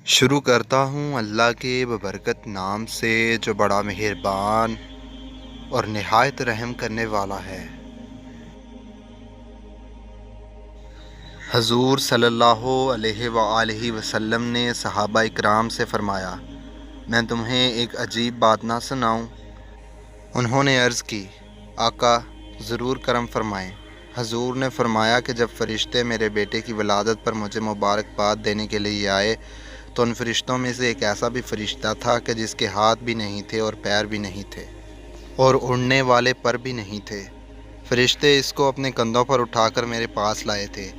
شروع کرتا ہوں اللہ کے ببرکت نام سے جو بڑا مہربان اور نہایت رحم کرنے والا ہے۔ حضور صلی اللہ علیہ وآلہ وسلم نے صحابہ اکرام سے فرمایا، میں تمہیں ایک عجیب بات نہ سناؤں؟ انہوں نے عرض کی، آقا ضرور کرم فرمائیں۔ حضور نے فرمایا کہ جب فرشتے میرے بیٹے کی ولادت پر مجھے مبارکباد دینے کے لیے آئے تو ان فرشتوں میں سے ایک ایسا بھی فرشتہ تھا کہ جس کے ہاتھ بھی نہیں تھے اور پیر بھی نہیں تھے اور اڑنے والے پر بھی نہیں تھے۔ فرشتے اس کو اپنے کندھوں پر اٹھا کر میرے پاس لائے تھے۔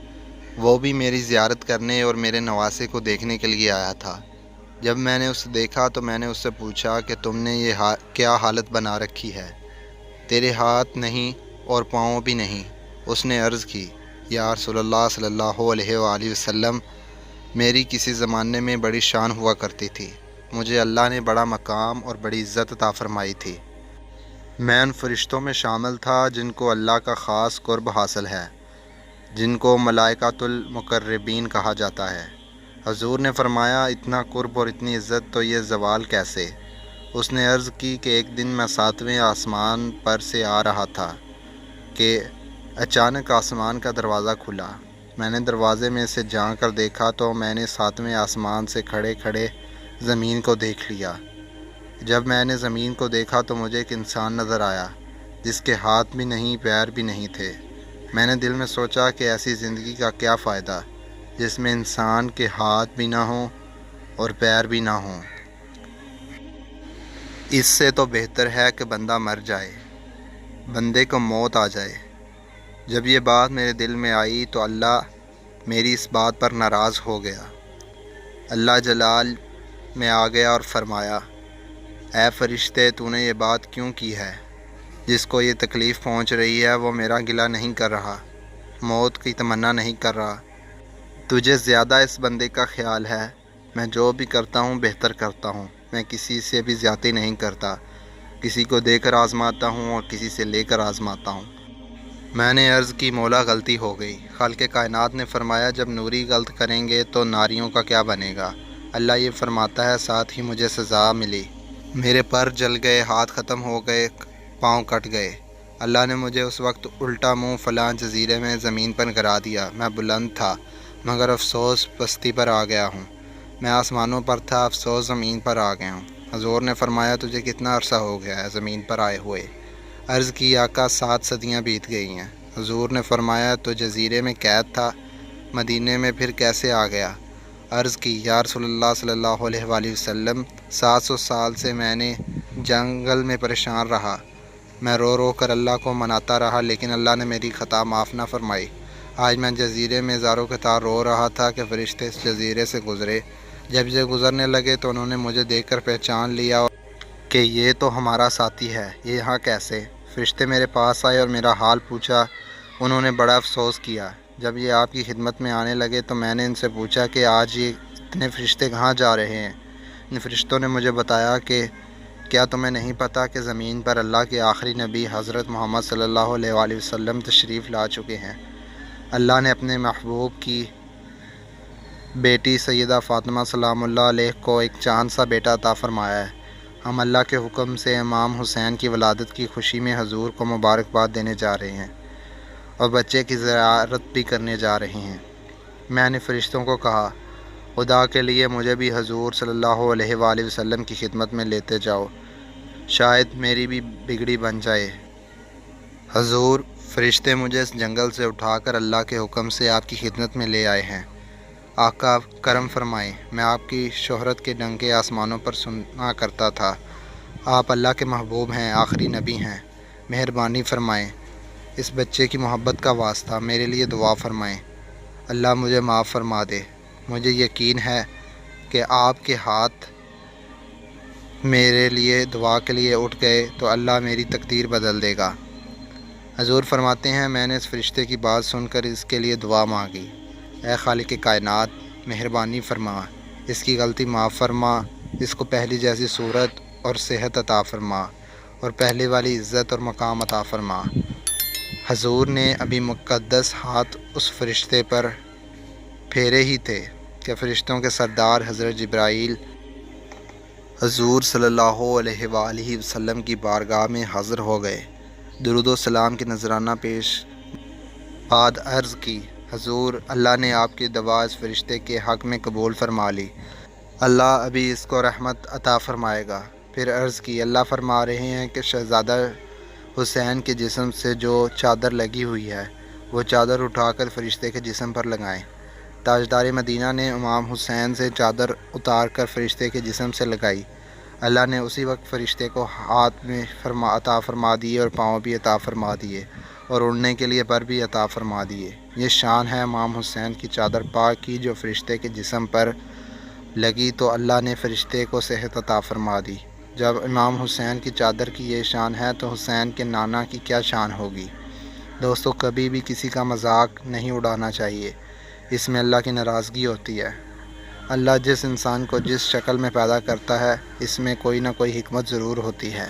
وہ بھی میری زیارت کرنے اور میرے نواسے کو دیکھنے کے لیے آیا تھا۔ جب میں نے اسے دیکھا تو میں نے اس سے پوچھا کہ تم نے یہ کیا حالت بنا رکھی ہے؟ تیرے ہاتھ نہیں اور پاؤں بھی نہیں۔ اس نے عرض کی، یا رسول اللہ صلی اللہ علیہ وآلہ وسلم، میری کسی زمانے میں بڑی شان ہوا کرتی تھی، مجھے اللہ نے بڑا مقام اور بڑی عزت عطا فرمائی تھی۔ میں ان فرشتوں میں شامل تھا جن کو اللہ کا خاص قرب حاصل ہے، جن کو ملائکۃ المقربین کہا جاتا ہے۔ حضور نے فرمایا، اتنا قرب اور اتنی عزت تو یہ زوال کیسے؟ اس نے عرض کی کہ ایک دن میں 7ویں آسمان پر سے آ رہا تھا کہ اچانک آسمان کا دروازہ کھلا۔ میں نے دروازے میں سے جھانک کر دیکھا تو میں نے 7ویں آسمان سے کھڑے کھڑے زمین کو دیکھ لیا۔ جب میں نے زمین کو دیکھا تو مجھے ایک انسان نظر آیا جس کے ہاتھ بھی نہیں پیر بھی نہیں تھے۔ میں نے دل میں سوچا کہ ایسی زندگی کا کیا فائدہ جس میں انسان کے ہاتھ بھی نہ ہوں اور پیر بھی نہ ہوں۔ اس سے تو بہتر ہے کہ بندہ مر جائے، بندے کو موت آ جائے۔ جب یہ بات میرے دل میں آئی تو اللہ میری اس بات پر ناراض ہو گیا۔ اللہ جلال میں آ گیا اور فرمایا، اے فرشتے، تو نے یہ بات کیوں کی ہے؟ جس کو یہ تکلیف پہنچ رہی ہے وہ میرا گلہ نہیں کر رہا، موت کی تمنا نہیں کر رہا۔ تجھے زیادہ اس بندے کا خیال ہے۔ میں جو بھی کرتا ہوں بہتر کرتا ہوں، میں کسی سے بھی زیادتی نہیں کرتا، کسی کو دے کر آزماتا ہوں اور کسی سے لے کر آزماتا ہوں۔ میں نے عرض کی، مولا غلطی ہو گئی۔ خالق کائنات نے فرمایا، جب نوری غلط کریں گے تو ناریوں کا کیا بنے گا؟ اللہ یہ فرماتا ہے، ساتھ ہی مجھے سزا ملی، میرے پر جل گئے، ہاتھ ختم ہو گئے، پاؤں کٹ گئے۔ اللہ نے مجھے اس وقت الٹا منہ فلاں جزیرے میں زمین پر گرا دیا۔ میں بلند تھا مگر افسوس پستی پر آ گیا ہوں، میں آسمانوں پر تھا، افسوس زمین پر آ گیا ہوں۔ حضور نے فرمایا، تجھے کتنا عرصہ ہو گیا ہے زمین پر آئے ہوئے؟ عرض کی، آقا 7 صدیاں بیت گئی ہیں۔ حضور نے فرمایا، تو جزیرے میں قید تھا، مدینے میں پھر کیسے آ گیا؟ عرض کی، یا رسول اللہ صلی اللہ علیہ وآلہ وسلم، 700 سال سے میں نے جنگل میں پریشان رہا، میں رو رو کر اللہ کو مناتا رہا لیکن اللہ نے میری خطا معاف نہ فرمائی۔ آج میں جزیرے میں زارو قطار رو رہا تھا کہ فرشتے اس جزیرے سے گزرے۔ جب یہ گزرنے لگے تو انہوں نے مجھے دیکھ کر پہچان لیا کہ یہ تو ہمارا ساتھی ہے، یہ یہاں کیسے؟ فرشتے میرے پاس آئے اور میرا حال پوچھا، انہوں نے بڑا افسوس کیا۔ جب یہ آپ کی خدمت میں آنے لگے تو میں نے ان سے پوچھا کہ آج یہ اتنے فرشتے کہاں جا رہے ہیں؟ ان فرشتوں نے مجھے بتایا کہ کیا تمہیں نہیں پتہ کہ زمین پر اللہ کے آخری نبی حضرت محمد صلی اللہ علیہ وآلہ وسلم تشریف لا چکے ہیں؟ اللہ نے اپنے محبوب کی بیٹی سیدہ فاطمہ سلام اللہ علیہ کو ایک چاند سا بیٹا عطا فرمایا ہے۔ ہم اللہ کے حکم سے امام حسین کی ولادت کی خوشی میں حضور کو مبارکباد دینے جا رہے ہیں اور بچے کی زیارت بھی کرنے جا رہے ہیں۔ میں نے فرشتوں کو کہا، خدا کے لیے مجھے بھی حضور صلی اللہ علیہ وآلہ وسلم کی خدمت میں لیتے جاؤ، شاید میری بھی بگڑی بن جائے۔ حضور، فرشتے مجھے اس جنگل سے اٹھا کر اللہ کے حکم سے آپ کی خدمت میں لے آئے ہیں۔ آقا کرم فرمائیں، میں آپ کی شہرت کے ڈنکے آسمانوں پر سنا کرتا تھا۔ آپ اللہ کے محبوب ہیں، آخری نبی ہیں، مہربانی فرمائیں، اس بچے کی محبت کا واسطہ میرے لیے دعا فرمائیں، اللہ مجھے معاف فرما دے۔ مجھے یقین ہے کہ آپ کے ہاتھ میرے لیے دعا کے لیے اٹھ گئے تو اللہ میری تقدیر بدل دے گا۔ حضور فرماتے ہیں، میں نے اس فرشتے کی بات سن کر اس کے لیے دعا مانگی، اے خالق کائنات، مہربانی فرما، اس کی غلطی معاف فرما، اس کو پہلی جیسی صورت اور صحت عطا فرما اور پہلے والی عزت اور مقام عطا فرما۔ حضور نے ابھی مقدس ہاتھ اس فرشتے پر پھیرے ہی تھے کہ فرشتوں کے سردار حضرت جبرائیل حضور صلی اللہ علیہ وآلہ وسلم کی بارگاہ میں حاضر ہو گئے۔ درود و سلام کی نذرانہ پیش بعد عرض کی، حضور اللہ نے آپ کی دعا اس فرشتے کے حق میں قبول فرما لی، اللہ ابھی اس کو رحمت عطا فرمائے گا۔ پھر عرض کی، اللہ فرما رہے ہیں کہ شہزادہ حسین کے جسم سے جو چادر لگی ہوئی ہے وہ چادر اٹھا کر فرشتے کے جسم پر لگائیں۔ تاجدار مدینہ نے امام حسین سے چادر اتار کر فرشتے کے جسم سے لگائی۔ اللہ نے اسی وقت فرشتے کو ہاتھ میں عطا فرما دیے اور پاؤں بھی عطا فرما دیے اور اڑنے کے لیے پر بھی عطا فرما دیے۔ یہ شان ہے امام حسین کی چادر پاک کی جو فرشتے کے جسم پر لگی تو اللہ نے فرشتے کو صحت عطا فرما دی۔ جب امام حسین کی چادر کی یہ شان ہے تو حسین کے نانا کی کیا شان ہوگی۔ دوستو، کبھی بھی کسی کا مذاق نہیں اڑانا چاہیے، اس میں اللہ کی ناراضگی ہوتی ہے۔ اللہ جس انسان کو جس شکل میں پیدا کرتا ہے اس میں کوئی نہ کوئی حکمت ضرور ہوتی ہے۔